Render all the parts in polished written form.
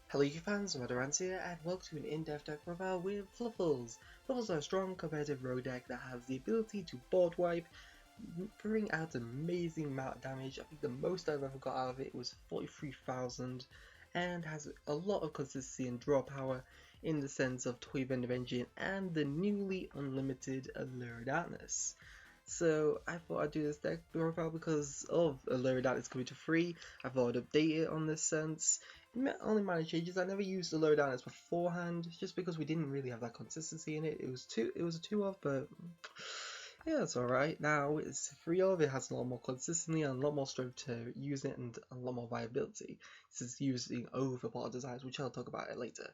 Hello you fans, Madarans here, and welcome to an in-depth deck profile with Fluffals. Fluffals are a strong competitive rogue deck that has the ability to board wipe, bring out an amazing amount of damage. I think the most I've ever got out of it was 43,000, and has a lot of consistency and draw power in the sense of Toy Vendor Engine and the newly unlimited Allure of Darkness. So I thought I'd do this deck profile because of Allure of Darkness coming to free. I thought I'd update it on this sense. Only minor changes. I never used Allure of Darkness beforehand, just because we didn't really have that consistency in it. It was a 2-of, but yeah, it's alright. Now it's 3-of, it has a lot more consistency and a lot more strength to use it and a lot more viability. This is using over part designs, which I'll talk about it later.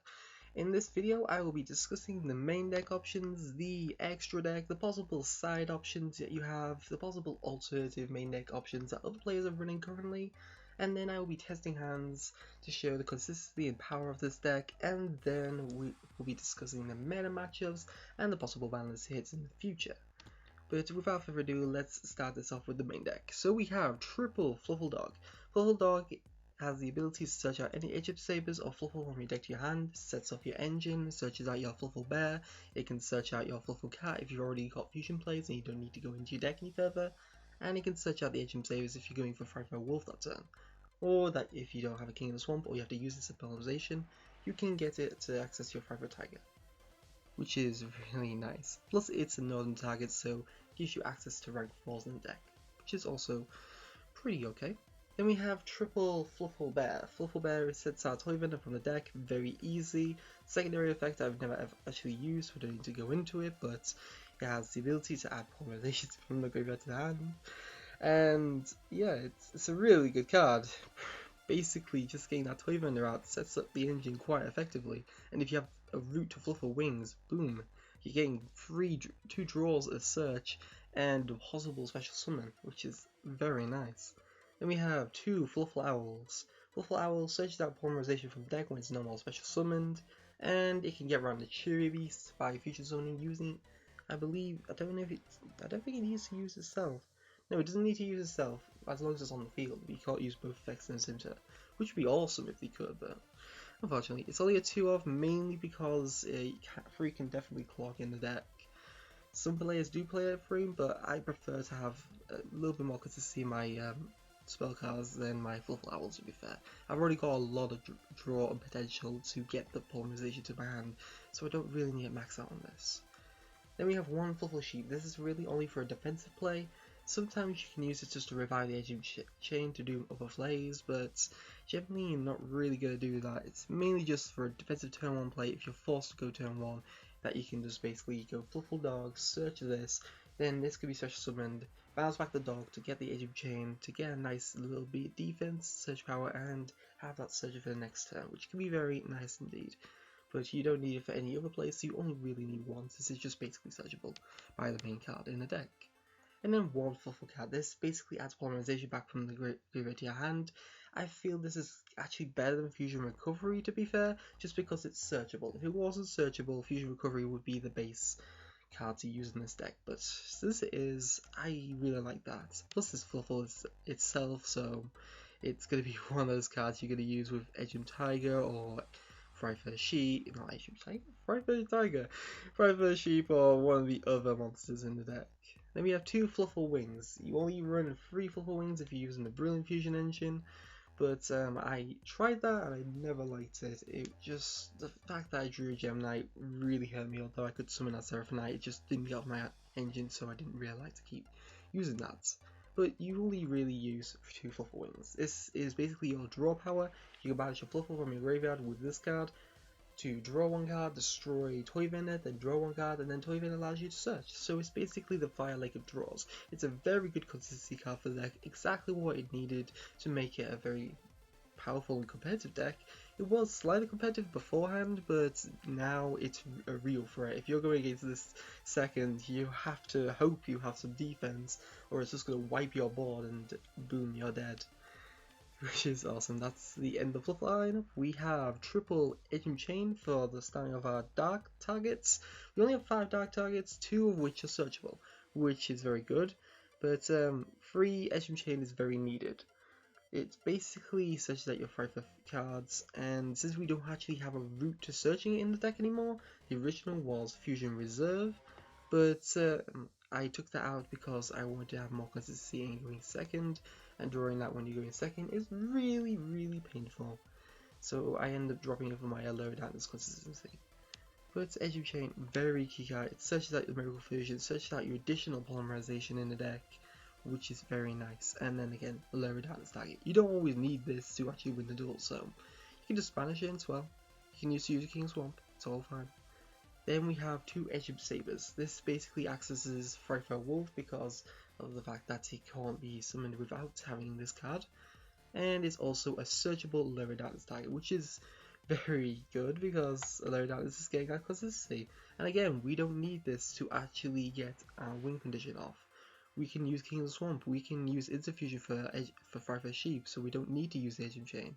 In this video, I will be discussing the main deck options, the extra deck, the possible side options that you have, the possible alternative main deck options that other players are running currently, and then I will be testing hands to show the consistency and power of this deck, and then we will be discussing the meta matchups and the possible banlist hits in the future. But without further ado, let's start this off with the main deck. So we have triple Fluffal Dog. Fluffal Dog has the ability to search out any Egypt Sabers or Fluffal from your deck to your hand, sets off your engine, searches out your Fluffal Bear, it can search out your Fluffal Cat if you've already got fusion plays and you don't need to go into your deck any further, and it can search out the Egypt Sabers if you're going for 5 Wolf that turn. Or that if you don't have a King in the Swamp or you have to use this Polymerization, you can get it to access your 5 Tiger, which is really nice. Plus it's a northern target, so it gives you access to rank 4s in the deck, which is also pretty okay. Then we have triple Fluffal Bear. Fluffal Bear sets out Toy Vendor from the deck very easy. Secondary effect I've never ever actually used, so I don't need to go into it, but it has the ability to add Polymerization from the graveyard to the hand. And yeah, it's a really good card. Basically, just getting that Toy Vendor out sets up the engine quite effectively, and if you have a route to Fluffal Wings, boom, you're getting 2 draws a search and a possible special summon, which is very nice. Then we have 2 Fluffal Owls. Fluffal Owl searches out Polymerization from deck when it's normal special summoned, and it can get around the Cheery Beast by fusion summoning using, I don't think it needs to use itself. No, it doesn't need to use itself, as long as it's on the field. You can't use both effects in the same turn, which would be awesome if they could, but unfortunately, it's only a 2-of, mainly because 3 can definitely clog in the deck. Some players do play it 3, but I prefer to have a little bit more consistency in my spell cards than my Fluffal Owls, to be fair. I've already got a lot of draw and potential to get the Polymerization to my hand, so I don't really need to max out on this. Then we have 1 Fluffal Sheep. This is really only for a defensive play. Sometimes you can use it just to revive the Edge chain to do other plays, but generally you're not really going to do that. It's mainly just for a defensive turn 1 play if you're forced to go turn 1, that you can just basically go Fluffal Dog, search this, then this could be special summoned, bounce back the dog to get the Edge chain, to get a nice little bit of defense, search power, and have that search for the next turn, which can be very nice indeed. But you don't need it for any other plays, so you only really need one, since it's just basically searchable by the main card in the deck. And then 1 Fluffal Cat. This basically adds Polymerization back from the graveyard to your hand. I feel this is actually better than Fusion Recovery, to be fair, just because it's searchable. If it wasn't searchable, Fusion Recovery would be the base card to use in this deck, but since it is, I really like that. Plus this Fluffal itself, so it's going to be one of those cards you're going to use with Edgem Tiger or Fryfur Sheep, not Edgem Tiger? Fryfur Tiger! Fryfur Sheep or one of the other monsters in the deck. Then we have 2 Fluffal Wings. You only run 3 Fluffal Wings if you're using the Brilliant Fusion engine, but I tried that and I never liked it. The fact that I drew a Gem Knight really hurt me, although I could summon that Seraphonite, it just didn't get off my engine, so I didn't really like to keep using that. But you only really use 2 Fluffal Wings. This is basically your draw power. You can banish a Fluffal from your graveyard with this card to draw 1 card, destroy Toy Vendor, then draw 1 card, and then Toy Vendor allows you to search. So it's basically the Fire Lake of draws. It's a very good consistency card for the deck, exactly what it needed to make it a very powerful and competitive deck. It was slightly competitive beforehand, but now it's a real threat. If you're going against this second, you have to hope you have some defense, or it's just going to wipe your board and boom, you're dead. Which is awesome. That's the end of the lineup. We have triple Edgem Chain for the starting of our dark targets. We only have 5 dark targets, 2 of which are searchable, which is very good. But 3 Edgem Chain is very needed. It's basically such that your Fryfa cards, and since we don't actually have a route to searching it in the deck anymore, the original was Fusion Reserve, but I took that out because I wanted to have more consistency in going second, and drawing that when you're going second is really, really painful. So I ended up dropping over my Allure of Darkness consistency. But Edge Chain, very key card. It searches out your Miracle Fusion, searches out your additional Polymerization in the deck, which is very nice. And then again, Allure of Darkness target. You don't always need this to actually win the duel, so you can just banish it as well. You can use King Swamp, it's all fine. Then we have two Edge Sabers. This basically accesses Fryfa Wolf because of the fact that he can't be summoned without having this card. And it's also a searchable Allure of Darkness target, which is very good because Allure of Darkness is getting that consistency. And again, we don't need this to actually get our win condition off. We can use King of the Swamp, we can use Interfusion for Fryfa Sheep, so we don't need to use the Edge Chain,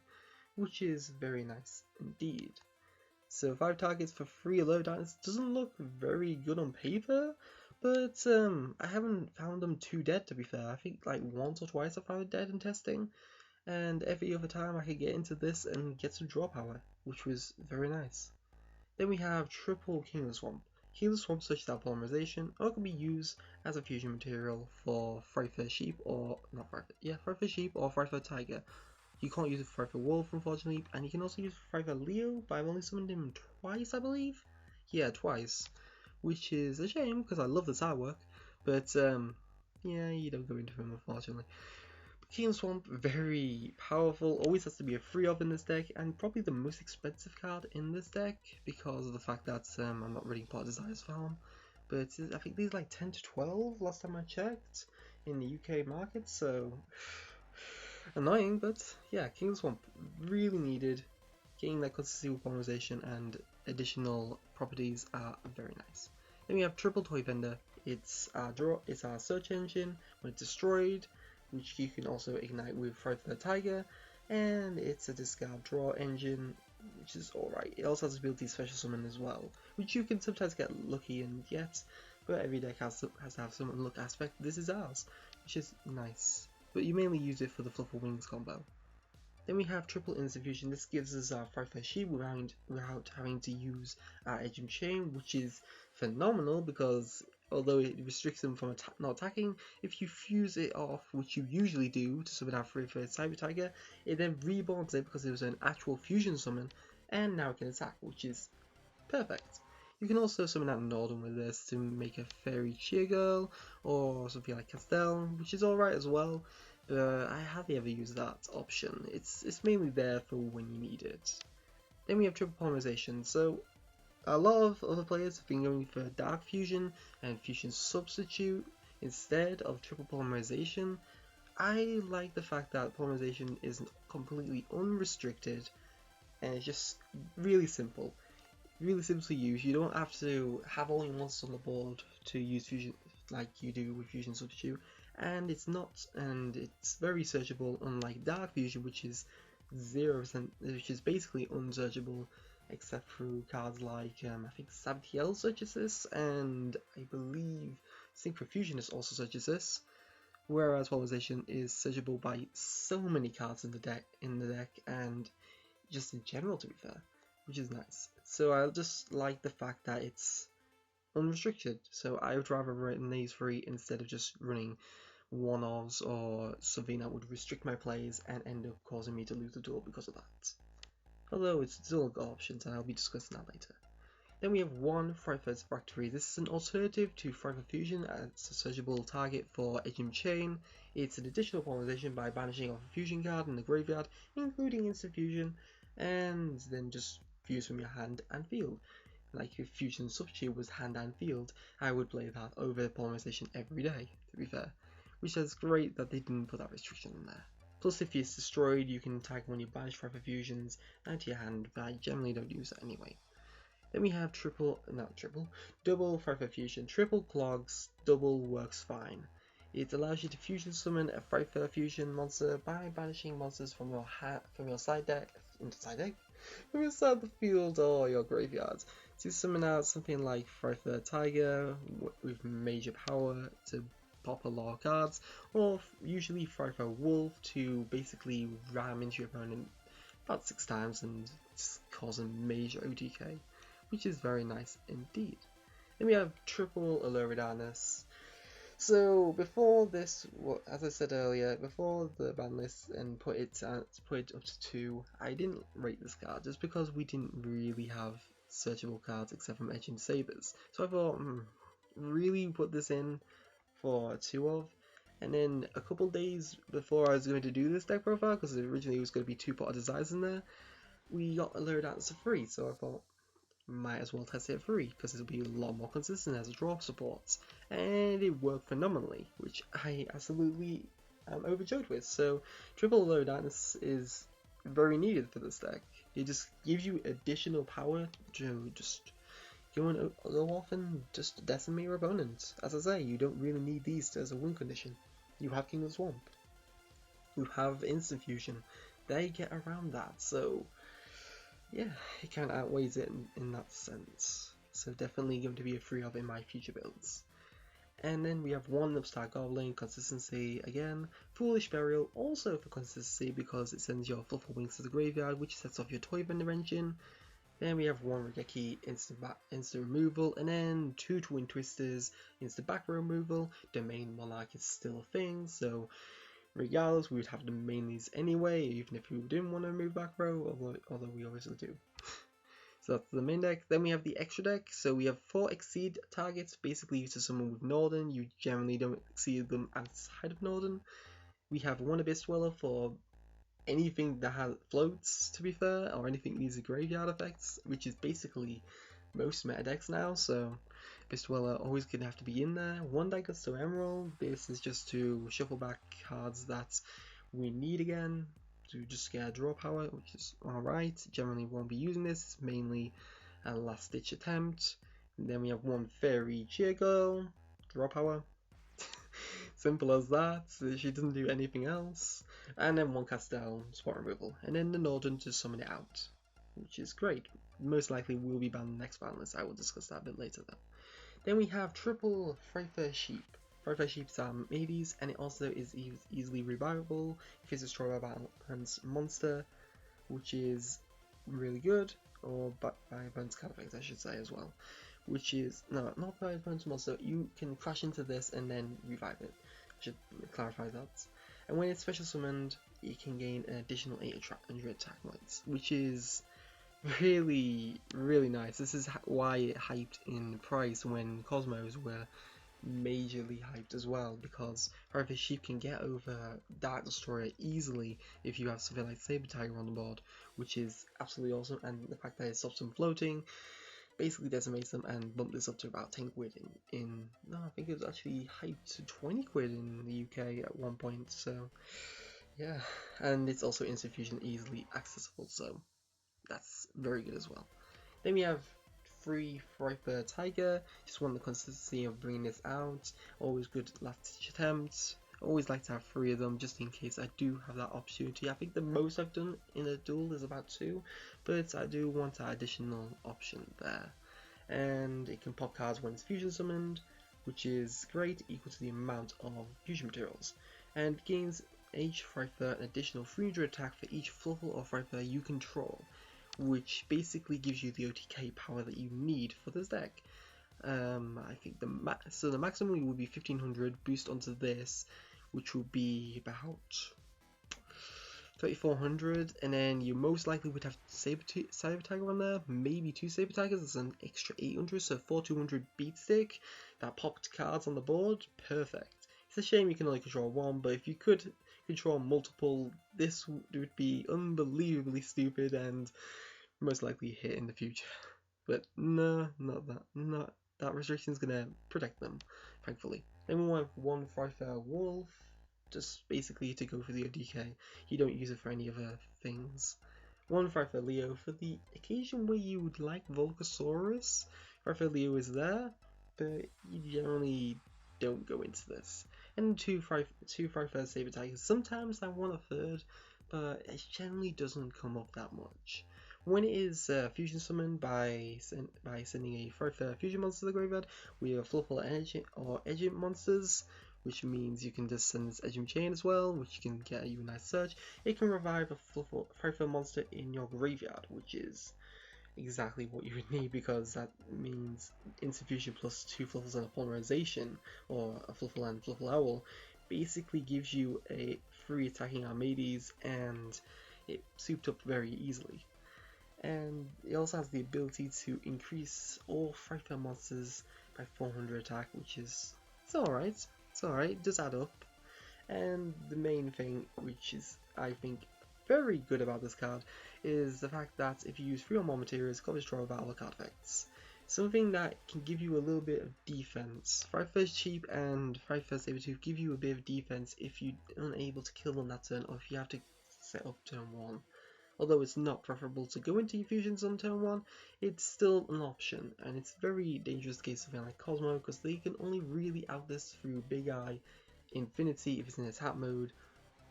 which is very nice indeed. So 5 targets for 3 Allure of Darkness doesn't look very good on paper, but I haven't found them too dead, to be fair. I think like once or twice I found it dead in testing, and every other time I could get into this and get some draw power, which was very nice. Then we have triple King of the Swamp. King of the Swamp such that Polymerization, or it can be used as a fusion material for Fryfa Sheep or not Fryfa, yeah, Fryfa Sheep or Fryfa Tiger. You can't use it for Fryfa Wolf, unfortunately, and you can also use Fryfa Leo, but I've only summoned him twice, I believe. Yeah, twice, which is a shame because I love this artwork, but yeah, you don't go into him, unfortunately. King of Swamp, very powerful, always has to be a 3-of in this deck, and probably the most expensive card in this deck because of the fact that I'm not running Pot Desires Farm, but I think these are like 10 to 12 last time I checked in the UK market, so annoying, but yeah, King of Swamp, really needed. Getting that consistency with Polymerization and additional properties are very nice. Then we have Triple Toy Vendor. It's our search engine when it's destroyed, which you can also ignite with Fryfa Tiger, and it's a discard draw engine, which is alright. It also has the ability to special summon as well, which you can sometimes get lucky and get, but every deck has to have some unluck aspect. This is ours, which is nice, but you mainly use it for the Fluffal Wings combo. Then we have Triple Interfusion. This gives us our Fryfa Sheep without having to use our Edge Chain, which is phenomenal because although it restricts them from not attacking, if you fuse it off, which you usually do to summon our Fryfa Cyber Tiger, it then reborns it because it was an actual fusion summon, and now it can attack, which is perfect. You can also summon out Norden with this to make a Fairy Cheer Girl or something like Castell, which is alright as well. But I hardly ever use that option. It's mainly there for when you need it. Then we have Triple Polymerization. So a lot of other players have been going for Dark Fusion and Fusion Substitute instead of Triple Polymerization. I like the fact that Polymerization is completely unrestricted and it's just really simple. Really simple to use. You don't have to have all your monsters on the board to use Fusion like you do with Fusion Substitute. And it's very searchable, unlike Dark Fusion, which is 0%, which is basically unsearchable, except through cards like I think Sabtiel searches this, and I believe Synchro Fusionist also searches this. Whereas Polymerization is searchable by so many cards in the deck, and just in general, to be fair, which is nice. So I just like the fact that it's unrestricted. So I would rather run these 3 instead of just running one-offs or something that would restrict my plays and end up causing me to lose the duel because of that. Although it's still got options and I'll be discussing that later. Then we have one Fryfa's Factory. This is an alternative to Fryfa Fusion as a searchable target for Edge Chain. It's an additional polymerization by banishing off a fusion card in the graveyard, including instant fusion, and then just fuse from your hand and field. Like if Fusion Substitute was hand and field, I would play that over Polymerization every day, to be fair. Which is great that they didn't put that restriction in there. Plus if it's destroyed, you can tag when you banish Fryfa Fusions out your hand, but I generally don't use that anyway. Then we have double Fryfa Fusion. Triple clogs, double works fine. It allows you to fusion summon a Fryfa Fusion monster by banishing monsters from your side deck, from your side of the field or your graveyard, to summon out something like Fryfa Tiger with major power to pop a lot of cards, or usually Fluffal Wolf to basically ram into your opponent about 6 times and just cause a major OTK, which is very nice indeed. Then we have triple Allure of Darkness. So before this, as I said earlier, before the ban list and put it up to 2, I didn't rate this card just because we didn't really have searchable cards except from Edge and Sabers. So I thought, really put this in for 2 of. And then a couple days before I was going to do this deck profile, because originally it was going to be 2 Pot of Desires in there, we got Allure of Darkness for free. So I thought, might as well test it free because it'll be a lot more consistent as a draw support, and it worked phenomenally, which I absolutely am overjoyed with. So triple Allure of Darkness is very needed for this deck. It just gives you additional power to just go off and just decimate your opponent. As I say, you don't really need these as a win condition. You have King of Swamp, you have Instant Fusion, they get around that, so yeah, it kind of outweighs it in that sense. So definitely going to be a 3 of in my future builds. And then we have 1 Upstart Goblin, consistency again. Foolish Burial, also for consistency because it sends your Fluffal Wings to the graveyard, which sets off your Toy Vendor engine. Then we have 1 Regeki, instant removal, and then 2 Twin Twisters, instant back row removal. Domain Monarch is still a thing, so regardless, we would have to main these anyway, even if we didn't want to remove back row, although we obviously do. So that's the main deck. Then we have the extra deck. So we have 4 Exceed targets, basically used to summon with Northern. You generally don't exceed them outside of Northern. We have 1 Abyss Dweller for anything that has floats, to be fair, or anything that needs a graveyard effects, which is basically most meta decks now, so Abyss Dweller always gonna have to be in there. 1 Daggerstone Emerald, this is just to shuffle back cards that we need again to just get a draw power, which is alright. Generally won't be using this, it's mainly a last ditch attempt. And then we have 1 Fairy Cheer Girl, draw power. Simple as that, she doesn't do anything else. And then 1 Castell, spot removal. And then the Northern to summon it out, which is great. Most likely will be banned in the next ban list, I will discuss that a bit later though. Then we have triple Freyfair Sheep. Freyfair Sheep's maybes, and it also is easily revivable if it's destroyed by Balance monster, which is really good, or by Balance card effects I should say as well. Which is, no, not by Balance monster, you can crash into this and then revive it. I should clarify that. And when it's special summoned, you can gain an additional 800 attack points, which is really, really nice. This is why it hyped in price when Cosmos were majorly hyped as well, because Freyfair Sheep can get over Dark Destroyer easily if you have something like Saber Tiger on the board, which is absolutely awesome. And the fact that it stops them floating basically decimates them, and bump this up to about 10 quid no, I think it was actually hyped to 20 quid in the UK at one point, so yeah. And it's also instant fusion, easily accessible, so that's very good as well. Then we have 3 Freyfair Tiger, just want the consistency of bringing this out, always good last attempt. Always like to have 3 of them just in case I do have that opportunity. I think the most I've done in a duel is about 2, but I do want that additional option there. And it can pop cards when it's fusion summoned, which is great, equal to the amount of fusion materials. And gains each Freyfair an additional 300 attack for each Fluffal or Freyfair you control, which basically gives you the OTK power that you need for this deck. I think the maximum would be 1500 boost onto this, which will be about 3400, and then you most likely would have Saber Tiger on there, maybe 2 Saber Tigers, that's an extra 800, so 4200 beat stick that popped cards on the board, perfect. It's a shame you can only control 1, but if you could control multiple, this would be unbelievably stupid and most likely hit in the future. But no, not that restriction is gonna protect them, thankfully. Then we have 1 Freyfair Wolf, just basically to go for the ODK. You don't use it for any other things. 1 Freyfair Leo for the occasion where you would like Volcasaurus. Freyfair Leo is there, but you generally don't go into this. And 2 Freyfair Saber Tigers. Sometimes I want a 3rd, but it generally doesn't come up that much. When it is fusion summoned by sending a Freyfair fusion monster to the graveyard, we have Fluffal or Edge monsters, which means you can just send this Edging Chain as well, which can get you a nice search. It can revive a Fluffal monster in your graveyard, which is exactly what you would need, because that means Instant Fusion plus 2 Fluffals and a Polymerization, or a Fluffal and Fluffal Owl, basically gives you a free attacking Armades, and it souped up very easily. And it also has the ability to increase all Frightful monsters by 400 attack, which is, it's alright, it does add up. And the main thing, which is, I think, very good about this card, is the fact that if you use 3 or more materials, coverage draw battle card effects. Something that can give you a little bit of defense. Frightful Cheap and Frightful Sabertooth give you a bit of defense if you're unable to kill them that turn, or if you have to set up turn 1. Although it's not preferable to go into fusions on turn 1, it's still an option, and it's very dangerous in case of something like Cosmo, because they can only really outlist through Big Eye, Infinity if it's in attack mode,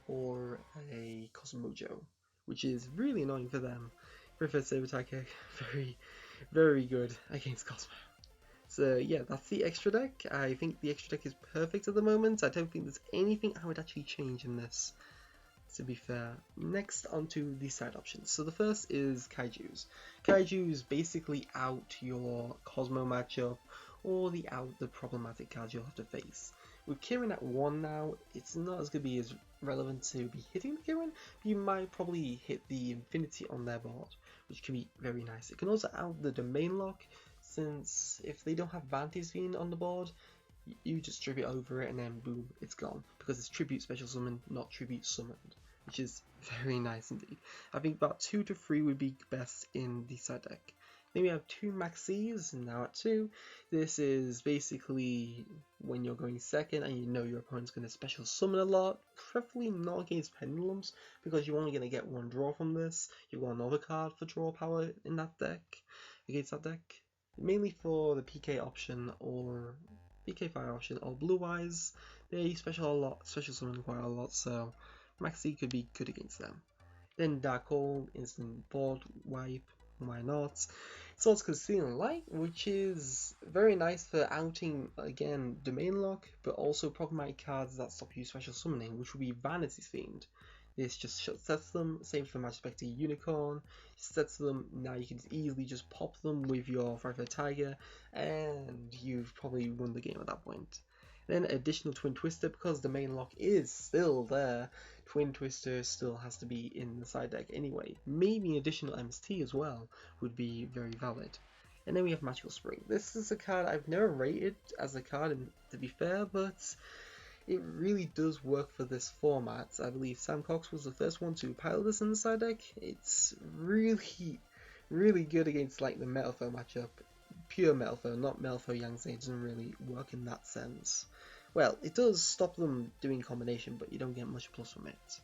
or a Cosmojo, which is really annoying for them. Preferred Saber Attacker, very good against Cosmo. So yeah, that's the extra deck. I think the extra deck is perfect at the moment. I don't think there's anything I would actually change in this, to be fair. Next, onto the side options. So the first is Kaijus. Kaijus basically out your Cosmo matchup, or the problematic cards you'll have to face. With Kirin at 1 now, it's not as going to be as relevant to be hitting the Kirin, but you might probably hit the Infinity on their board, which can be very nice. It can also out the Domain Lock, since if they don't have Vantage Fiend on the board, you just tribute over it and then boom, it's gone, because it's tribute special summon, not tribute summoned, which is very nice indeed. I think about 2 to 3 would be best in the side deck. Then we have 2 Maxis, now at 2. This is basically when you're going second and you know your opponent's going to special summon a lot, preferably not against Pendulums, because you're only going to get 1 draw from this. You've got another card for draw power in that deck, against that deck. Mainly for the PK option or PK Fire option or Blue Eyes, they special summon quite a lot, so Maxi could be good against them. Then Dark Hole, instant board wipe, why not? Swords Concealing Light, which is very nice for outing, again, Domain Lock, but also problematic cards that stop you special summoning, which would be Vanity's Fiend. This just sets them, same for Magic Spectre Unicorn, sets them, now you can easily just pop them with your Frightful Tiger, and you've probably won the game at that point. Then additional Twin Twister, because the main lock is still there, Twin Twister still has to be in the side deck anyway. Maybe additional MST as well would be very valid. And then we have Magical Spring. This is a card I've never rated as a card, to be fair, but it really does work for this format. I believe Sam Cox was the first one to pilot this in the side deck. It's really good against like the Metalfoe matchup. Pure Metalfoe, not Metalfoe Yangtze, doesn't really work in that sense. Well, it does stop them doing combination, but you don't get much plus from it.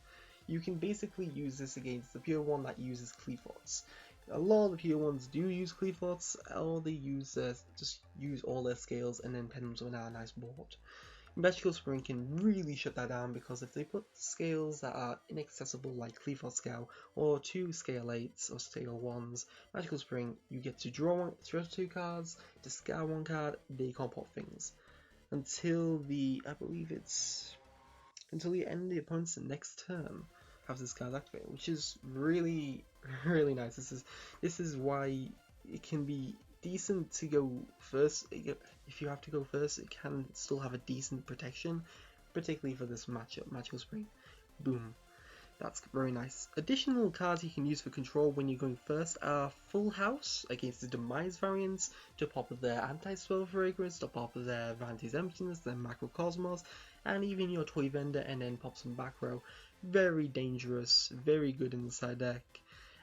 You can basically use this against the pure one that uses Cleaforts. A lot of the pure ones do use Cleaforts, or they use just use all their scales and then pen them to a nice board. Magical Spring can really shut that down, because if they put scales that are inaccessible like Cleafort Scale or 2 scale 8s or scale 1s, Magical Spring, you get to draw 2 cards, discard 1 card, they can't pop things. Until the, I believe it's, until the end of the opponent's next turn, have this card activate, which is really nice. This is why it can be decent to go first. If you have to go first, it can still have a decent protection, particularly for this matchup. Magical Spring, boom, that's very nice. Additional cards you can use for control when you're going first are Full House against the Demise variants, to pop their Anti-Spell Fragrance, to pop their Vanity's Emptiness, their Macrocosmos, and even your Toy Vendor, and then pop some back row. Very dangerous, very good in the side deck.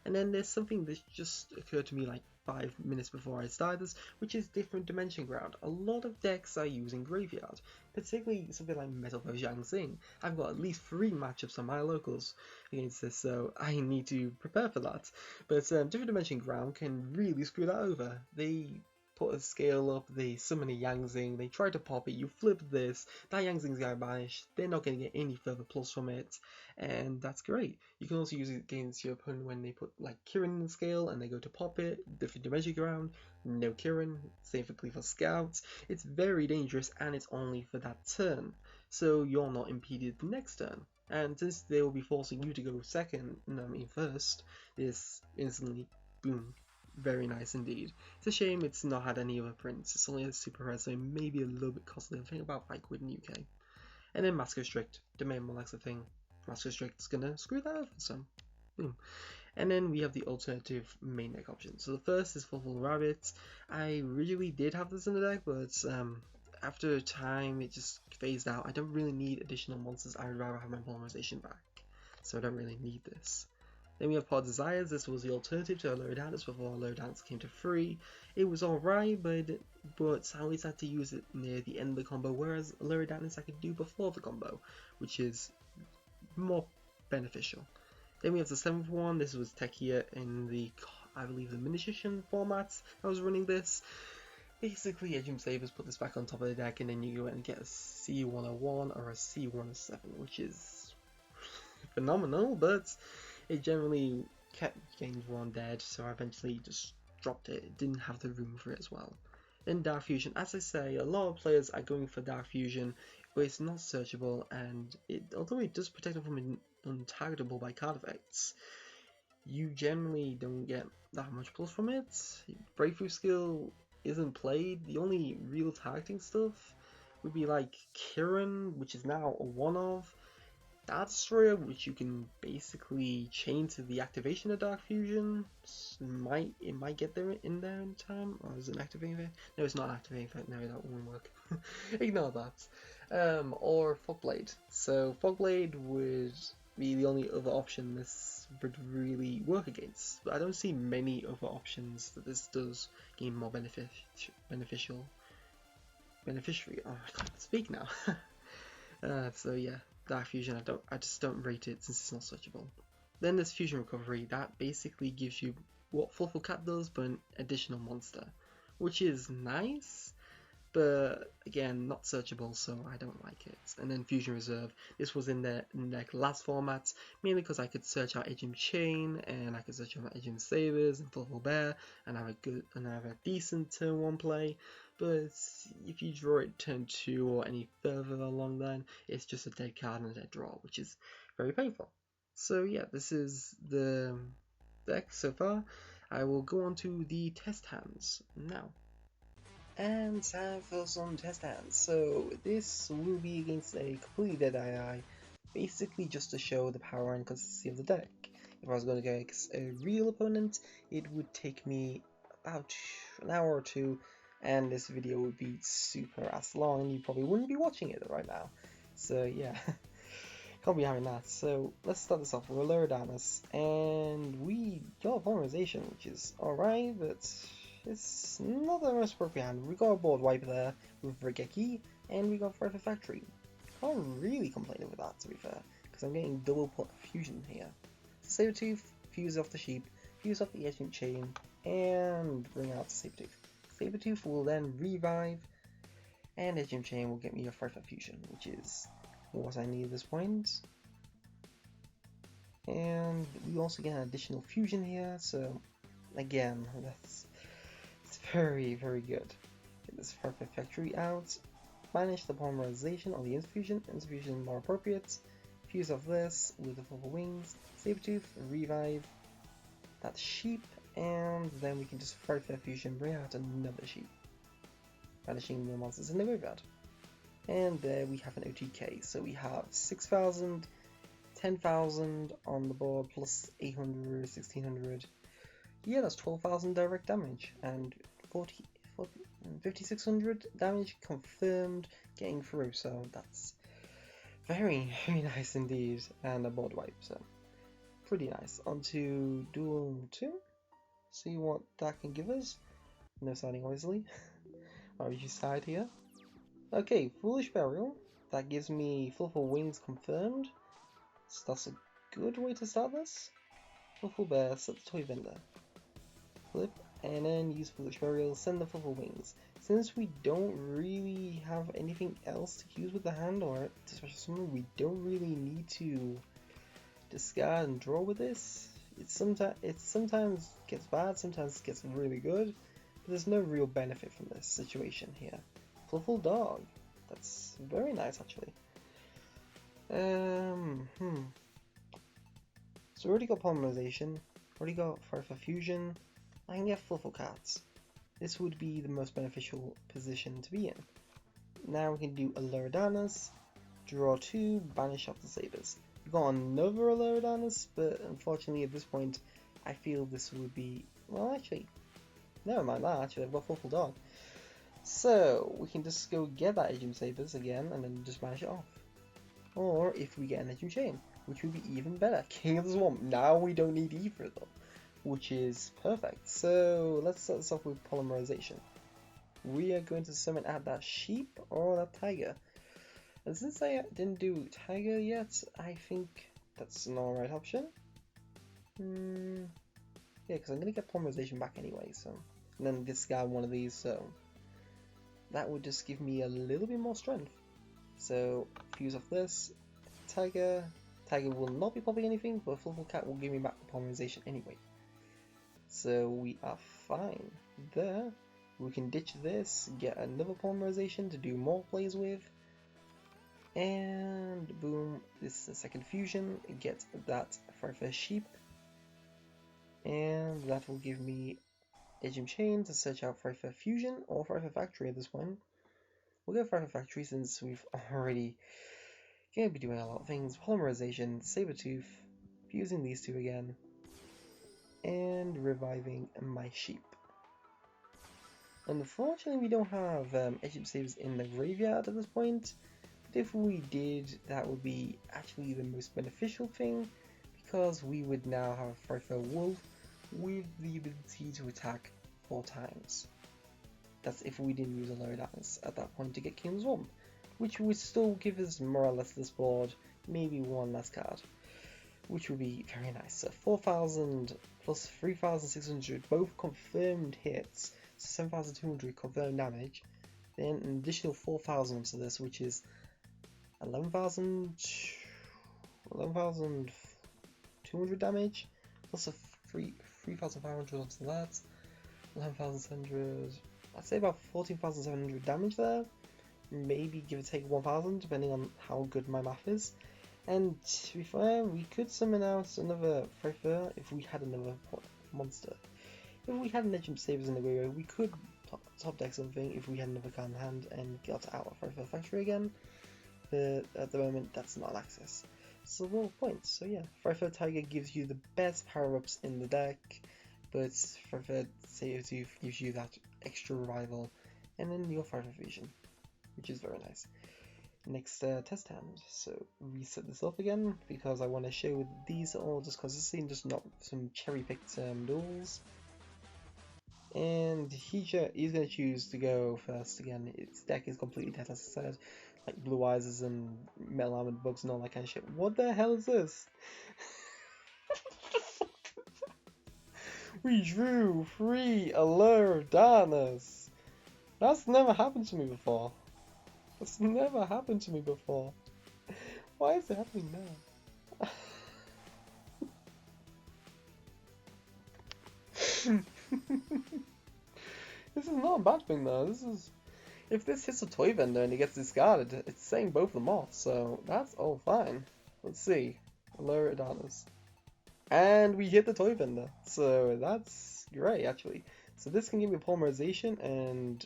And then there's something that just occurred to me like 5 minutes before I started this, which is Different Dimension Ground. A lot of decks are using Graveyard, particularly something like Metalfoe Yangtze. I've got at least 3 matchups on my locals against this, so I need to prepare for that. But Different Dimension Ground can really screw that over. They put a scale up, they summon a Yangtze, they try to pop it, you flip this, that Yangtze's got banished, they're not going to get any further plus from it, and that's great. You can also use it against your opponent when they put like Kirin in the scale and they go to pop it, Different Dimension Ground, no Kirin, same for Cleaver Scouts. It's very dangerous, and it's only for that turn. so you're not impeded next turn. And since they will be forcing you to go first, this instantly, boom, very nice indeed. It's a shame it's not had any other prints. It's only a super rare, so it may be a little bit costly. I think about 5 quid in UK. And then Mask Strict, the main Malaxa thing. Mask Strict's gonna screw that over, so boom. And then we have the alternative main deck options. So the first is Fluffal Rabbits. I really did have this in the deck, but after a time it just phased out. I don't really need additional monsters. I would rather have my Polymerization back, so I don't really need this. Then we have Pod Desires. This was the alternative to Allure of Darkness before Allure of Darkness came to free. It was alright, but I always had to use it near the end of the combo, whereas Allure of Darkness I could do before the combo, which is more beneficial. Then we have the 7th one. This was techier in the, I believe, the Miniation formats. I was running this. Basically, Edgem Savers put this back on top of the deck, and then you go and get a C101 or a C107, which is phenomenal, but it generally kept games 1 dead, so I eventually just dropped it. It didn't have the room for it as well. Then Dark Fusion, as I say, a lot of players are going for Dark Fusion, but it's not searchable, and although it does protect them from untargetable by card effects, you generally don't get that much plus from it. Breakthrough skill isn't played. The only real targeting stuff would be like Kirin, which is now a one-of, Dart Destroyer, which you can basically chain to the activation of Dark Fusion. It might get there in time, or is it an activating effect? No, it's not activating effect. No, that won't work. Ignore that. Or Fogblade. So Fogblade would be the only other option this would really work against. But I don't see many other options that this does gain more beneficiary. Oh, I can't speak now. So yeah. Dark Fusion, I just don't rate it since it's not searchable. Then there's Fusion Recovery. That basically gives you what Fluffal Cat does, but an additional monster, which is nice, but again, not searchable, so I don't like it. And then Fusion Reserve. This was in their last format, mainly because I could search out Edgem Chain, and I could search out Edgem Sabers and Fluffal Bear, and have a decent turn 1 play. But if you draw it turn 2 or any further along, then it's just a dead card and a dead draw, which is very painful. So yeah, this is the deck so far. I will go on to the test hands now. And time for some test hands. So this will be against a completely dead AI, basically just to show the power and consistency of the deck. If I was going to go against a real opponent, it would take me about an hour or 2, and this video would be super ass long, and you probably wouldn't be watching it right now. So yeah, can't be having that. So let's start this off with Allure of Darkness, and we got Polymerization, which is alright, but it's not the most appropriate hand. We got a board wipe there with Regeki, and we got Forever Factory. Can't really complain with that, to be fair, because I'm getting double fusion here. So Sabertooth, fuse off the sheep, fuse off the Edgem Chain, and bring out Sabertooth. Sabertooth will then revive, and Edgem Chain will get me a Forever Fusion, which is what I need at this point. And we also get an additional fusion here, so again, it's very, very good. Get this Forever Factory out, banish the Polymerization on the Infusion. Infusion more appropriate. Fuse off this with the Fluffal Wings, Sabertooth, revive that sheep, and then we can just Forever Fusion, bring out another sheep, banishing the monsters in the graveyard. And there we have an OTK, so we have 6,000, 10,000 on the board, plus 800, 1,600. Yeah, that's 12,000 direct damage, and 5,600 damage confirmed getting through, so that's very, very nice indeed, and a board wipe, so pretty nice. On to Duel 2, see what that can give us. No signing, obviously. RG side here. Okay, Foolish Burial, that gives me Fluffal Wings confirmed, so that's a good way to start this. Fluffal Bear, set the Toy Vendor. Flip, and then use Foolish Burial, send the Fluffal Wings. Since we don't really have anything else to use with the hand or special summon, we don't really need to discard and draw with this. It sometimes gets bad, sometimes gets really good, but there's no real benefit from this situation here. Fluffal Dog, that's very nice actually. So we already got Polymerization, already got Firefly Fusion, I can get Fluffal cards. This would be the most beneficial position to be in. Now we can do Allure of Darkness, draw 2, banish off the sabers. We got another Allure of Darkness, but unfortunately at this point I feel this would be, well actually, never mind that, actually I've got Fluffal Dog. So we can just go get that Edgem Sabers again and then just banish it off. Or if we get an Edgem Chain, which would be even better. King of the Swamp, now we don't need either of them, which is perfect. So let's start this off with Polymerization. We are going to summon out that sheep or that tiger. And since I didn't do tiger yet, I think that's an alright option. Yeah, because I'm going to get Polymerization back anyway, so. And then discard one of these, so that would just give me a little bit more strength. So, fuse off this, Tiger will not be popping anything, but Fluffal Cat will give me back the Polymerization anyway. So we are fine there. We can ditch this, get another Polymerization to do more plays with, and boom, this is the second fusion, get that Firefly Sheep, and that will give me Edgem Chain to search out Firefly Fusion or Firefly Factory at this point. We'll go Firefly Factory since we've already going to be doing a lot of things. Polymerization, Sabertooth, fusing these two again, and reviving my sheep. Unfortunately, we don't have Edgem Sabers in the graveyard at this point, but if we did, that would be actually the most beneficial thing, because we would now have Firefly Wolf with the ability to attack 4 times. That's if we didn't use Allure of Darkness at that point to get King's Swamp, which would still give us more or less this board, maybe one last card, which would be very nice. So 4,000 plus 3,600, both confirmed hits, so 7,200 confirmed damage, then an additional 4,000 onto this, which is 11,200 damage, plus a 3,500 onto that, 11,700, I'd say about 14,700 damage there, maybe give or take 1,000 depending on how good my math is. And to be fair, we could summon out another Firefly if we had another monster. If we had an Edgem Sabers in the graveyard, we could top deck something if we had another card in hand and got out of Firefly Factory again. But at the moment, that's not an access. So little points. So yeah, Firefly Tiger gives you the best power-ups in the deck, but Firefly Sabertooth gives you that extra revival, and then your Firefly Vision, which is very nice. Next test hand, so reset this up again because I want to show these all just because this is just not some cherry picked duels. And he's going to choose to go first again. Its deck is completely dead, as I said, like Blue Eyes and Metal Armored Bugs and all that kind of shit. What the hell is this? We drew 3 Allure of Darkness. That's never happened to me before. That's never happened to me before. Why is it happening now? This is not a bad thing though. This is, if this hits a toy vendor and he gets discarded, it's saying both of them off, so that's all fine. Let's see. Allure of Darkness. And we hit the toy vendor, so that's great actually. So this can give me Polymerization and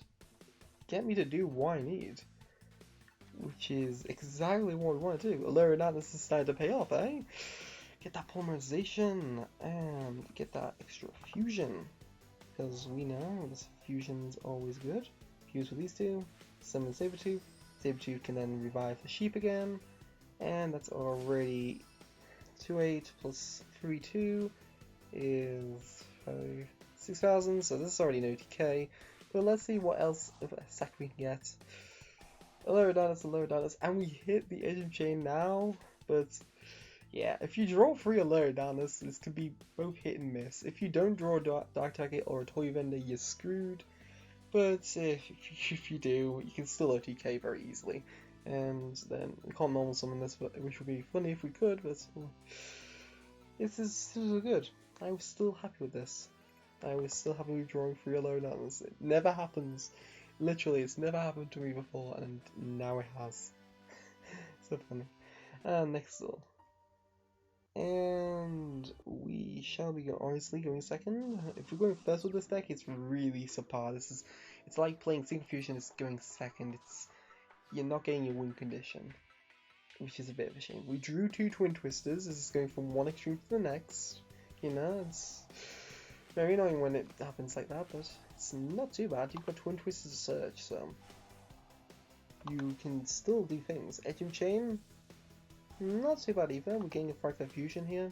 get me to do what I need, which is exactly what we want to do. Allure of Darkness is starting to pay off, eh? Get that Polymerization and get that extra fusion, because we know this fusion's always good. Fuse with these two, summon Sabertooth. Sabertooth can then revive the sheep again, and that's already 2/8 plus 3/2 is 6,000, so this is already an OTK. But let's see what else of a sack we can get. Allure of Darkness, and we hit the Edgem Chain now, but yeah, if you draw 3 Allure of Darkness, this could be both hit and miss. If you don't draw a Dark Target or a Toy Vendor, you're screwed. But if you do, you can still OTK very easily. And then we can't normal summon this, which would be funny if we could, but this is good. I was still happy with this. I was still happy with drawing 3 Allure of Darkness. It never happens. Literally, it's never happened to me before, and now it has. So funny. Next door. And we shall be honestly going second. If we're going first with this deck, it's really subpar. It's like playing Single Fusion is going second. You're not getting your win condition, which is a bit of a shame. We drew two Twin Twisters. This is going from one extreme to the next. You know, it's very annoying when it happens like that, but it's not too bad. You've got Twin Twisters to search, so you can still do things. Edge and Chain, not too bad either. We're getting a Fractal Fusion here.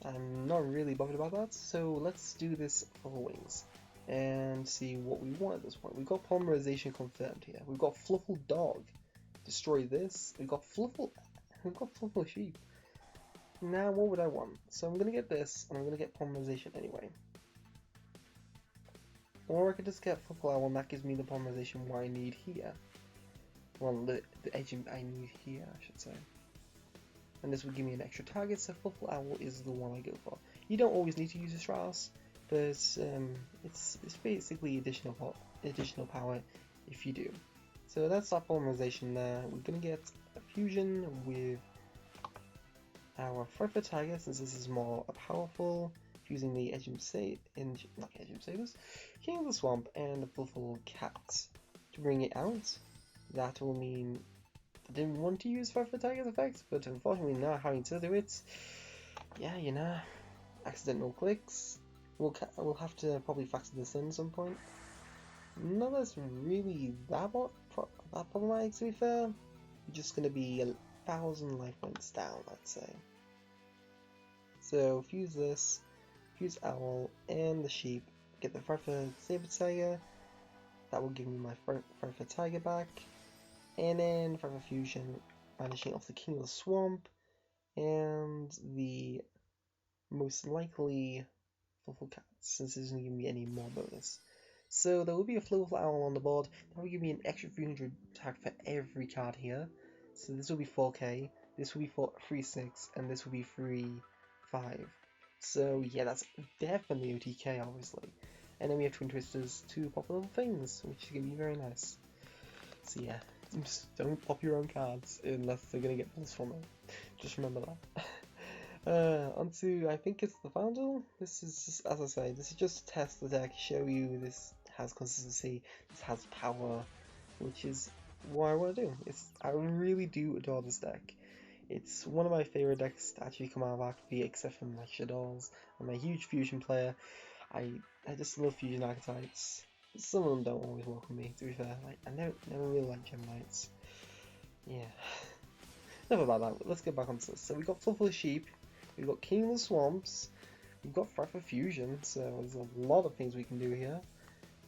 I'm not really bothered about that, so let's do this for wings and see what we want at this point. We've got Polymerization confirmed here. We've got Fluffal Dog. Destroy this. We've got Fluffal Sheep. Now what would I want? So I'm gonna get this, and I'm gonna get Polymerization anyway. Or I could just get Fluffal Owl, and that gives me the Polymerization what I need here. Well, the edge I need here, I should say. And this would give me an extra target, so Fluffal Owl is the one I go for. You don't always need to use a Strauss, but it's basically additional power if you do. So that's our Polymerization there. We're gonna get a fusion with our Frightful Tiger, since this is more powerful, using the King of the Swamp and the Fluffal Cat to bring it out. That will mean I didn't want to use Frightful Tiger's effect, but unfortunately now having to do it, yeah, you know, accidental clicks. We'll have to probably factor this in at some point. Not that's really that problematic, to be fair. You're just gonna be 1,000 life points down, I'd say. So fuse this, fuse Owl and the Sheep, get the Frightful Saber Tiger. That will give me my Frightful Tiger back. And then Frightful Fusion, banishing off the King of the Swamp, and the most likely Fluffal Cat, since it doesn't give me any more bonus. So there will be a Fluffal Owl on the board. That will give me an extra 300 attack for every card here. So this will be 4k, this will be 3-6, and this will be 3-5. So yeah, that's definitely OTK, obviously. And then we have Twin Twisters, two popular things, which is going to be very nice. So yeah, just don't pop your own cards unless they're going to get pulls from it. Just remember that. Onto, I think it's the final duel. This is just, as I say, this is just to test the deck, show you this has consistency, this has power, which is what I want to do. I really do adore this deck. It's one of my favorite decks to actually come out of Arcade, except for my Shadows. I'm a huge Fusion player. I just love Fusion archetypes. Some of them don't always welcome me, to be fair. Like, I never really liked Gem Knights. Yeah. Never about that. Let's get back onto this. So we've got Fluffal Sheep, we've got King of the Swamps, we've got Frightful Fusion, so there's a lot of things we can do here.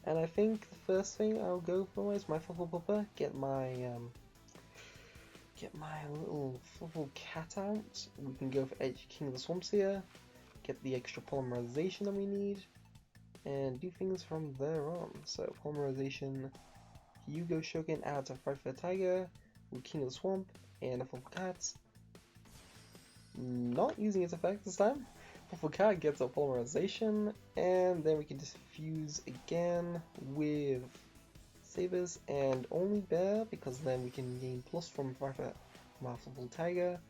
And I think the first thing I'll go for is my Fluffal Pupper, get my little Fluffal Cat out. We can go for Edge King of the Swamps here, get the extra Polymerization that we need, and do things from there on. So Polymerization, Yugo Shogun adds a Frightful Tiger with King of the Swamp and a Fluffal Cat. Not using its effect this time. Fluffal Cat gets a Polymerization, and then we can just fuse again with Sabers and only Bear, because then we can gain plus from Fluffal Tiger.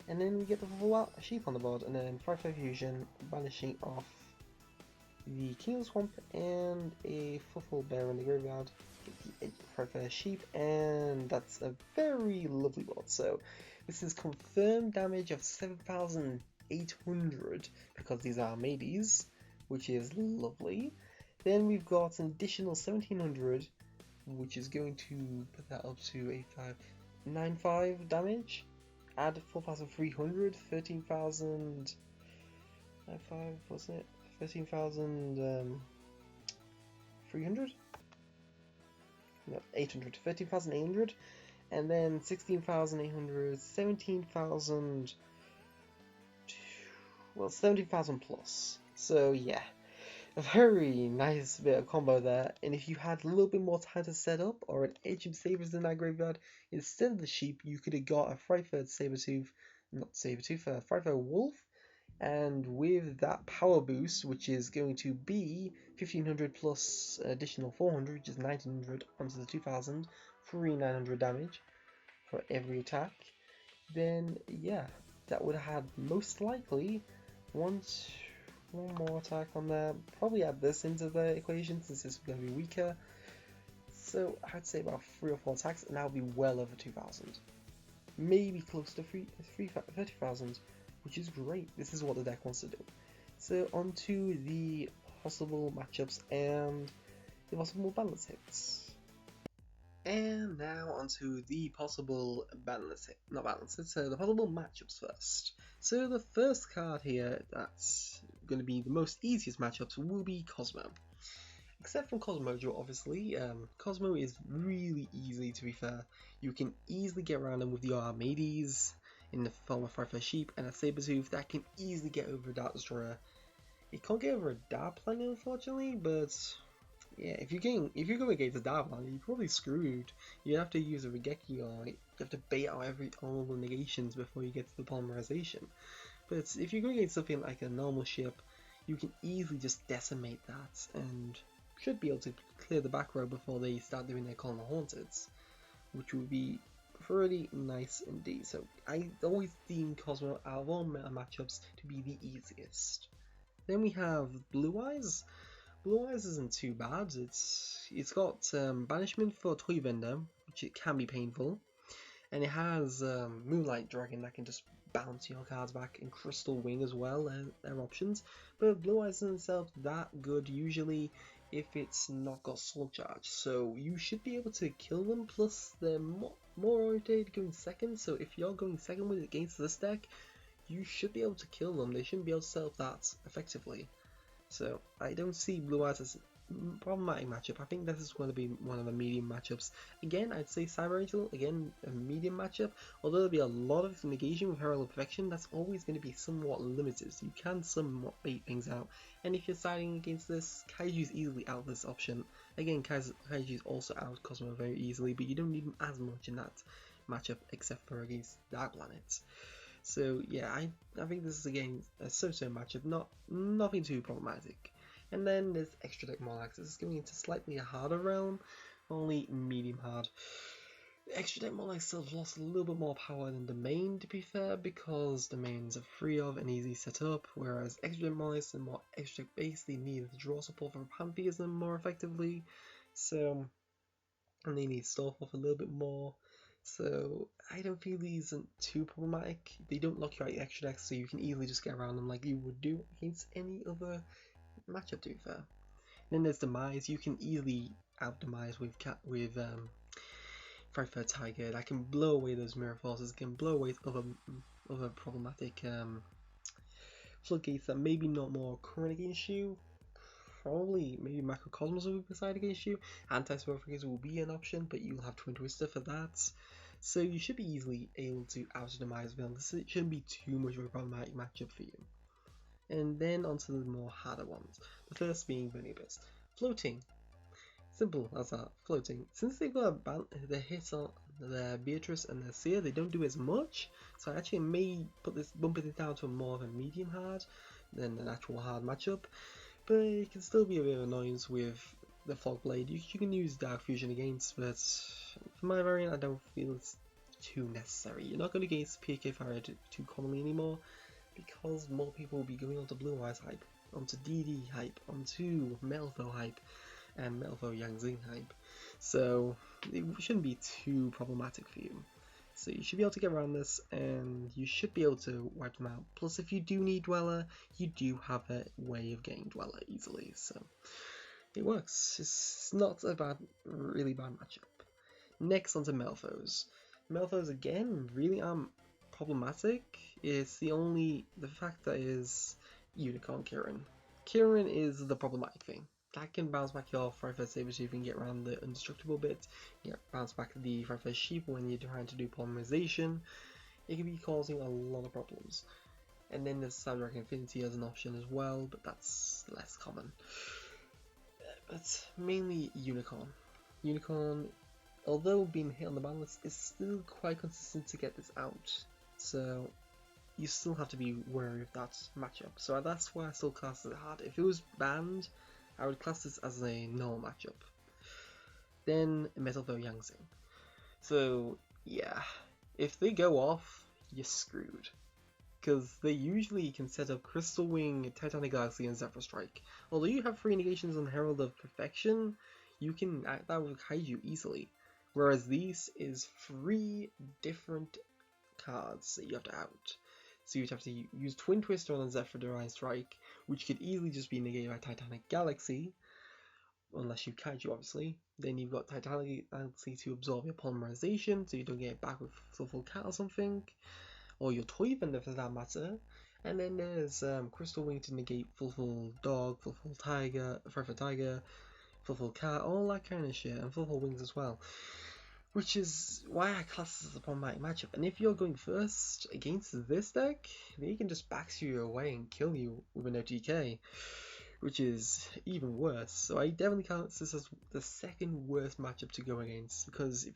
And then we get the Fluffal Sheep on the board, and then Frightful Fusion, banishing off the King of the Swamp and a Fluffal Bear in the graveyard. Get the Frightful Sheep, and that's a very lovely board. So this is confirmed damage of 7,800 because these are maybes, which is lovely. Then we've got an additional 1,700, which is going to put that up to a 9.5 damage. Add 4,300, 13,000. 9.5, what's it? 13,300? No, 800. 13,800. And then 16,800, 17,000. Well, 17,000 plus. So yeah, a very nice bit of combo there. And if you had a little bit more time to set up, or an Edge of Sabers in that graveyard, instead of the Sheep, you could have got a Frightful Sabertooth, not Sabertooth, a Frightful Wolf. And with that power boost, which is going to be 1,500 plus additional 400, which is 1,900 onto the 2,000, 3,900 damage. for every attack, then yeah, that would have most likely one more attack on there. Probably add this into the equation since it's going to be weaker. So I'd say about 3 or 4 attacks, and that would be well over 2,000. Maybe close to 30,000, which is great. This is what the deck wants to do. So onto the possible matchups and the possible balance hits. And now onto the possible balance hit, not balance hits, so the possible matchups first. So the first card here that's going to be the most easiest matchups will be Cosmo. Except from Cosmojo, obviously. Cosmo is really easy, to be fair. You can easily get around him with your Armades in the form of Fluffal Sheep and a Sabertooth that can easily get over a Dark Destroyer. It can't get over a Dark Planet, unfortunately, but yeah, if you go against a Dark Planet, you're probably screwed. You have to use a Regeki, or you have to bait out all the negations before you get to the Polymerization. But if you go against something like a normal ship, you can easily just decimate that and should be able to clear the back row before they start doing their Column of Haunteds, which would be pretty nice indeed. So I always deem Cosmo out of all matchups to be the easiest. Then we have Blue Eyes. Blue Eyes isn't too bad. It's got Banishment for Toy Vendor, which it can be painful, and it has Moonlight Dragon that can just bounce your cards back, and Crystal Wing as well. They're options, but Blue Eyes isn't itself that good usually if it's not got Soul Charge, so you should be able to kill them. Plus they're more oriented going second, so if you're going second with against this deck, you should be able to kill them. They shouldn't be able to set up that effectively. So I don't see Blue Eyes as a problematic matchup. I think this is going to be one of the medium matchups. Again, I'd say Cyber Angel, again, a medium matchup. Although there'll be a lot of negation with Herald of Perfection, that's always going to be somewhat limited. So you can somewhat bait things out. And if you're siding against this, Kaiju's easily out of this option. Again, Kaiju's also out Cosmo very easily, but you don't need him as much in that matchup except for against Dark Planets. So yeah, I think this is again a so-so matchup, nothing too problematic. And then there's Extra Deck Monarchs. This is going into slightly a harder realm, only medium hard. Extra Deck Monarchs still have lost a little bit more power than the main, to be fair, because the mains are free of and easy set up, whereas Extra Deck Monarchs are more extra deck based. They need to draw support for Pantheism more effectively, so and they need Storm off a little bit more. So I don't feel these are too problematic. They don't lock you out your extra decks, so you can easily just get around them like you would do against any other matchup, to be fair. Then there's Demise. You can easily out Demise with Frightfur Tiger. That can blow away those Mirror Forces, can blow away other problematic floodgates that maybe not more current against you. Probably maybe Macrocosmos will be beside against you. Anti-Spellfreeze will be an option, but you'll have Twin Twister for that. So you should be easily able to out-demise villains. It shouldn't be too much of a problematic matchup for you. And then onto the more harder ones. The first being Bunny-Abyss. Floating. Simple as that. Floating. Since they've got the hits on the Beatrice and the Seer, they don't do as much. So I actually may bump it down to more of a medium hard than an actual hard matchup. But it can still be a bit of annoyance with the Fog Blade. You can use Dark Fusion against, but for my variant I don't feel it's too necessary. You're not going to against PK Fire too commonly anymore, because more people will be going onto Blue Eyes hype, onto DD hype, onto Melfo hype, and Melfo Yangzing hype. So it shouldn't be too problematic for you. So you should be able to get around this, and you should be able to wipe them out. Plus, if you do need Dweller, you do have a way of getting Dweller easily, so it works. It's not a really bad matchup. Next, onto Melfos. Melfos again really aren't problematic. It's the fact that is Unicorn Kirin. Kirin is the problematic thing. That can bounce back your Frightfur Sabertooth and get around the indestructible bit. Bounce back the Frightfur Sheep when you're trying to do Polymerization. It can be causing a lot of problems. And then there's Cyberdragon Infinity as an option as well, but that's less common. But mainly Unicorn. Unicorn, although being hit on the Banlist, is still quite consistent to get this out. So you still have to be wary of that matchup. So that's why I still class it hard. If it was banned, I would class this as a normal matchup. Then Metalfo Yangzing. So yeah, If they go off, you're screwed. Because they usually can set up Crystal Wing, Titanic Galaxy, and Zephyr Strike. Although you have 3 negations on Herald of Perfection, you can act that with Kaiju easily. Whereas these is 3 different cards that you have to out. So you'd have to use Twin Twister on the Zephyr Divine Strike, which could easily just be negated by Titanic Galaxy, unless you Kaiju obviously. Then you've got Titanic Galaxy to absorb your Polymerization, so you don't get it back with Fluffal Cat or something. Or your Toy Vendor for that matter. And then there's Crystal Wing to negate Fluffal Dog, Fluffal Tiger, Forever Tiger, Fluffal Cat, all that kind of shit, and Fluffal Wings as well. Which is why I class this as a problematic matchup. And if you're going first against this deck, they can just back you away and kill you with an OTK, which is even worse. So I definitely count this as the second worst matchup to go against, because if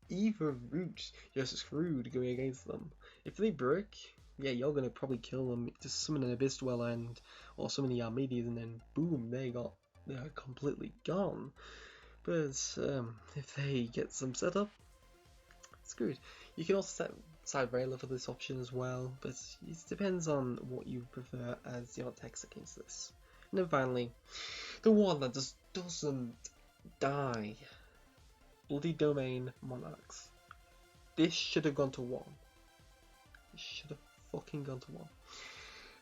either route, you're screwed going against them. If they brick, yeah, you're gonna probably kill them. Just summon an Abyss Dweller or summon the Armadies, and then boom, they're completely gone. But if they get some setup, screwed. You can also set side railer for this option as well, but it depends on what you prefer as your text against this. And then finally, the one that just doesn't die. Bloody Domain Monarchs. This should have gone to 1. This should have fucking gone to 1.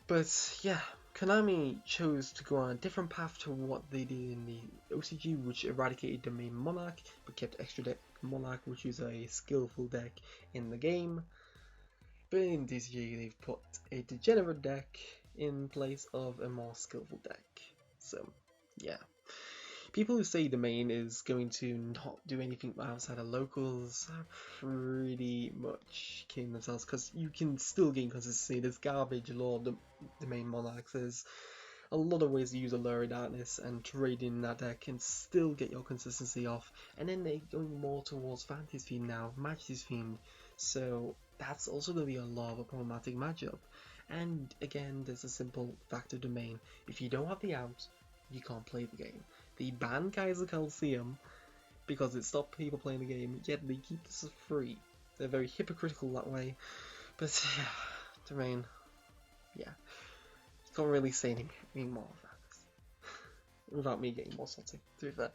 But yeah, Konami chose to go on a different path to what they did in the OCG, which eradicated Domain Monarch, but kept Extra Deck Monarch, which is a skillful deck in the game. But in DCG, they've put a degenerate deck in place of a more skillful deck. So, yeah. People who say Domain is going to not do anything outside of locals are pretty much kidding themselves, because you can still gain consistency. There's garbage Allure of Domain Monarchs. There's a lot of ways to use Allure of Darkness and trade in that deck and still get your consistency off. And then they're going more towards Fantasy themed now, Majesty's themed. So that's also going to be a lot of a problematic matchup. And again, there's a simple fact of Domain. If you don't have the out, you can't play the game. They banned Kaiser Coliseum because it stopped people playing the game, yet they keep this as free. They're very hypocritical that way. But yeah, Domain, yeah. Can't really say anything more of that without me getting more salty, to be fair.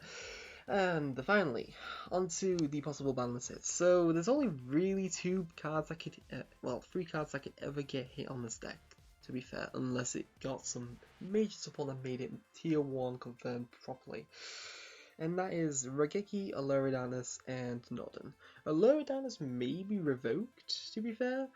And finally, onto the possible banlist hits. So there's only really 2 cards that could, 3 cards that could ever get hit on this deck, to be fair, unless it got some major support that made it tier 1 confirmed properly. And that is Raigeki, Allure of Darkness, and Norden. Allure of Darkness may be revoked, to be fair.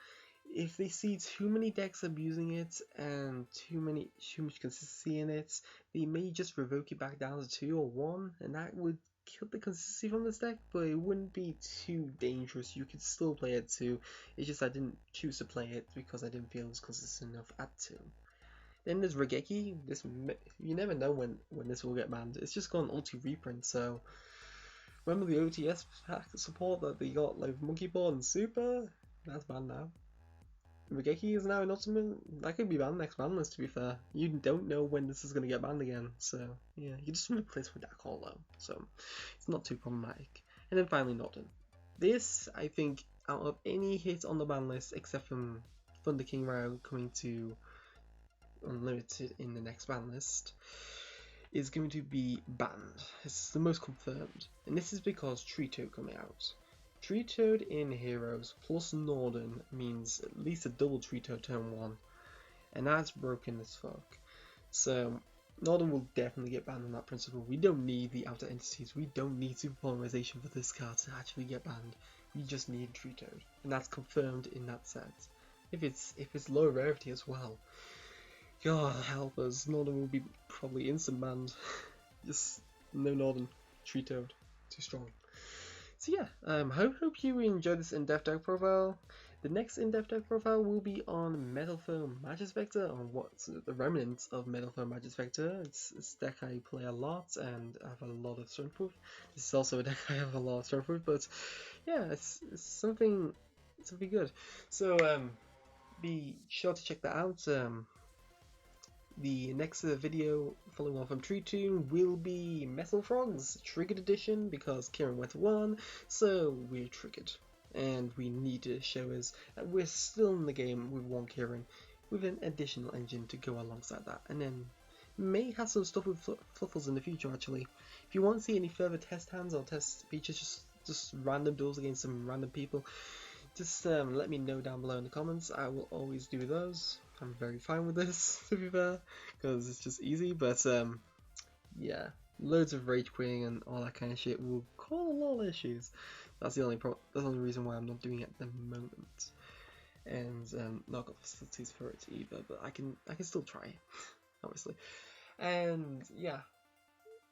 If they see too many decks abusing it and too much consistency in it, they may just revoke it back down to 2 or 1, and that would kill the consistency from this deck, but it wouldn't be too dangerous. You could still play it 2. It's just I didn't choose to play it because I didn't feel it was consistent enough at 2. Then there's Raigeki. You never know when this will get banned. It's just gone ulti reprint, so remember the OTS pack support that they got like Monkey Ball and Super? That's banned now. Raigeki is now an ultimate. That could be banned next banlist, to be fair. You don't know when this is going to get banned again, so yeah, you just want to place with that call though, so it's not too problematic. And then finally Norden. This, I think, out of any hit on the ban list, except from Thunder King Rao coming to Unlimited in the next ban list, is going to be banned. It's the most confirmed, and this is because Tree Toad coming out. Tree Toad in Heroes plus Norden means at least a double Tree Toad turn 1, and that's broken as fuck. So Norden will definitely get banned on that principle. We don't need the outer entities, we don't need Super Polymerization for this card to actually get banned. We just need Tree Toad, and that's confirmed in that set. If it's low rarity as well, God help us, Norden will be probably instant banned. Just no Norden, Tree Toad, too strong. So yeah, hope you enjoyed this in-depth deck profile. The next in-depth deck profile will be on Metal Foam Magus Vector, on what's the remnants of Metal Foam Magus Vector. It's a deck I play a lot and I have a lot of strength proof. This is also a deck I have a lot of strength proof, but yeah, it's something good. So be sure to check that out. The next video following on from Tree Tomb will be Metal Frogs Triggered Edition, because Kieran went 1, so we're triggered. and we need to show us that we're still in the game with one Kieran, with an additional engine to go alongside that, and then may have some stuff with Fluffals in the future actually. If you want to see any further test hands or test features, just random duels against some random people, just let me know down below in the comments. I will always do those. I'm very fine with this, to be fair, because it's just easy, but yeah, loads of rage quitting and all that kind of shit will cause a lot of issues. That's the only reason why I'm not doing it at the moment, and not got facilities for it either. But I can still try, obviously. And yeah,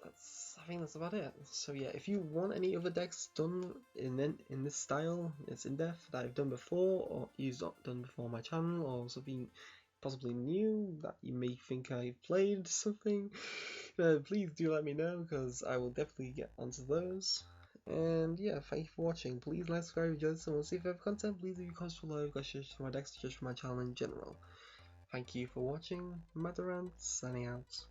I think that's about it. So yeah, if you want any other decks done in this style, it's in depth that I've done before or done before on my channel, or something possibly new that you may think I've played something, please do let me know, because I will definitely get onto those. And yeah, thank you for watching. Please like, subscribe, enjoy this, and we'll see if you have content. Please leave your comments below, questions for my decks, just for my channel in general. Thank you for watching. Matarant signing out.